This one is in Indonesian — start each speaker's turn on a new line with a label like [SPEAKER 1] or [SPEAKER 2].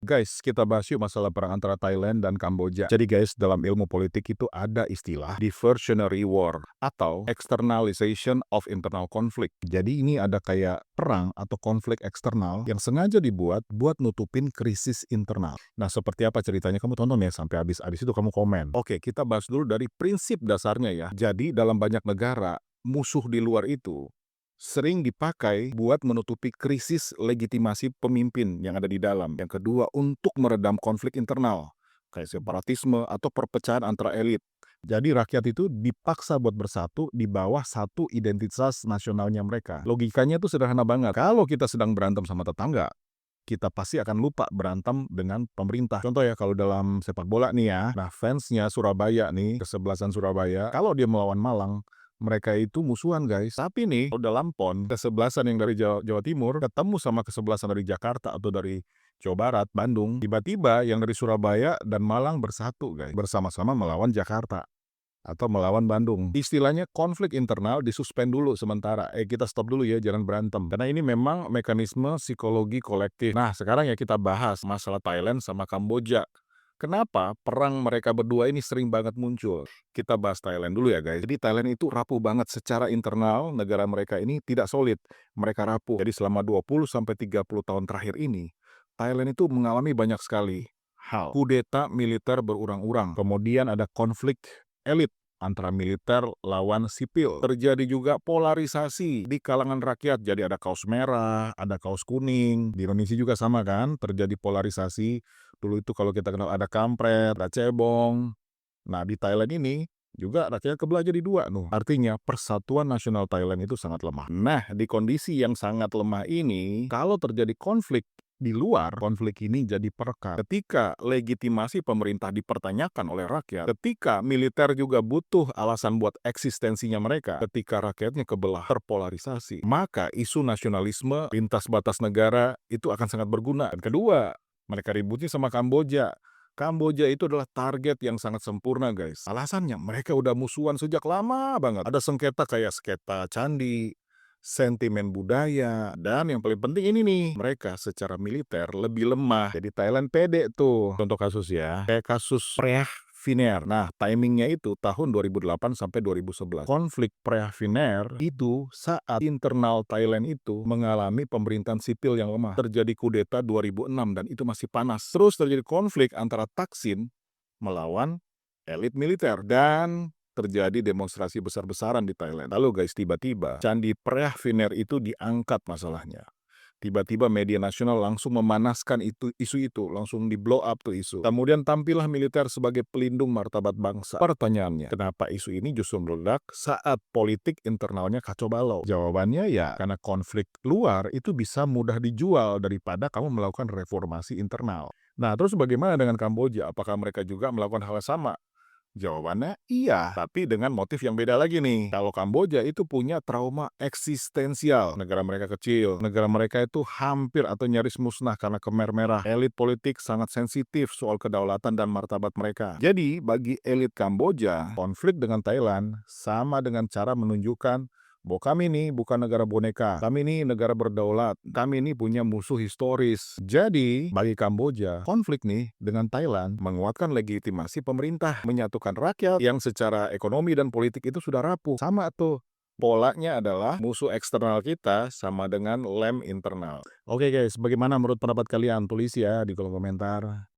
[SPEAKER 1] Guys, kita bahas yuk masalah perang antara Thailand dan Kamboja. Jadi guys, dalam ilmu politik itu ada istilah diversionary war atau externalization of internal conflict. Jadi ini ada kayak perang atau konflik eksternal yang sengaja dibuat buat nutupin krisis internal. Nah, seperti apa ceritanya? Kamu tonton ya sampai habis. Habis itu kamu komen. Oke, kita bahas dulu dari prinsip dasarnya ya. Jadi dalam banyak negara, musuh di luar itu sering dipakai buat menutupi krisis legitimasi pemimpin yang ada di dalam. Yang kedua, untuk meredam konflik internal, kayak separatisme atau perpecahan antara elit. Jadi rakyat itu dipaksa buat bersatu di bawah satu identitas nasionalnya mereka. Logikanya tuh sederhana banget. Kalau kita sedang berantem sama tetangga, kita pasti akan lupa berantem dengan pemerintah. Contoh ya, kalau dalam sepak bola nih ya, nah fansnya Surabaya nih, kesebelasan Surabaya, kalau dia melawan Malang, mereka itu musuhan guys. Tapi nih, kalau dalam PON, kesebelasan yang dari Jawa Timur, ketemu sama kesebelasan dari Jakarta atau dari Jawa Barat, Bandung, tiba-tiba yang dari Surabaya dan Malang bersatu guys, bersama-sama melawan Jakarta atau melawan Bandung. Istilahnya konflik internal disuspend dulu sementara. Kita stop dulu ya, jangan berantem. Karena ini memang mekanisme psikologi kolektif. Nah, sekarang ya kita bahas masalah Thailand sama Kamboja. Kenapa perang mereka berdua ini sering banget muncul? Kita bahas Thailand dulu ya guys. Jadi Thailand itu rapuh banget secara internal, negara mereka ini tidak solid. Mereka rapuh. Jadi selama 20-30 tahun terakhir ini, Thailand itu mengalami banyak sekali hal. Kudeta militer berurang-urang. Kemudian ada konflik elit antara militer lawan sipil. Terjadi juga polarisasi di kalangan rakyat. Jadi ada kaos merah, ada kaos kuning. Di Indonesia juga sama kan, terjadi polarisasi. Dulu itu kalau kita kenal ada kampret, ada cebong. Nah, di Thailand ini juga rakyat kebelah jadi dua nuh. Artinya persatuan nasional Thailand itu sangat lemah. Nah, di kondisi yang sangat lemah ini, kalau terjadi konflik di luar, konflik ini jadi perekat. Ketika legitimasi pemerintah dipertanyakan oleh rakyat, ketika militer juga butuh alasan buat eksistensinya mereka, ketika rakyatnya kebelah, terpolarisasi, maka isu nasionalisme lintas batas negara itu akan sangat berguna. Dan kedua, mereka ributnya sama Kamboja. Kamboja itu adalah target yang sangat sempurna guys. Alasannya mereka udah musuhan sejak lama banget. Ada sengketa kayak sengketa candi, sentimen budaya, dan yang paling penting ini nih, mereka secara militer lebih lemah. Jadi Thailand pede tuh. Contoh kasus ya, kayak kasus Preah Vihear. Nah, timingnya itu tahun 2008 sampai 2011. Konflik Preah Vihear itu saat internal Thailand itu mengalami pemerintahan sipil yang lemah. Terjadi kudeta 2006 dan itu masih panas. Terus terjadi konflik antara Thaksin melawan elit militer dan terjadi demonstrasi besar-besaran di Thailand. Lalu guys, tiba-tiba Candi Preah Vihear itu diangkat masalahnya. Tiba-tiba media nasional langsung memanaskan isu itu, langsung di-blow up tuh isu. Kemudian tampillah militer sebagai pelindung martabat bangsa. Pertanyaannya, kenapa isu ini justru meledak saat politik internalnya kacau balau? Jawabannya ya, karena konflik luar itu bisa mudah dijual daripada kamu melakukan reformasi internal. Nah, terus bagaimana dengan Kamboja? Apakah mereka juga melakukan hal yang sama? Jawabannya iya, tapi dengan motif yang beda lagi nih. Kalau Kamboja itu punya trauma eksistensial. Negara mereka kecil, negara mereka itu hampir atau nyaris musnah karena Khmer Merah. Elit politik sangat sensitif soal kedaulatan dan martabat mereka. Jadi, bagi elit Kamboja, konflik dengan Thailand sama dengan cara menunjukkan bahwa kami nih bukan negara boneka, kami nih negara berdaulat, kami ini punya musuh historis. Jadi, bagi Kamboja, konflik nih dengan Thailand menguatkan legitimasi pemerintah, menyatukan rakyat yang secara ekonomi dan politik itu sudah rapuh. Sama tuh, polanya adalah musuh eksternal kita sama dengan lem internal. Oke guys, bagaimana menurut pendapat kalian? Tulis ya di kolom komentar.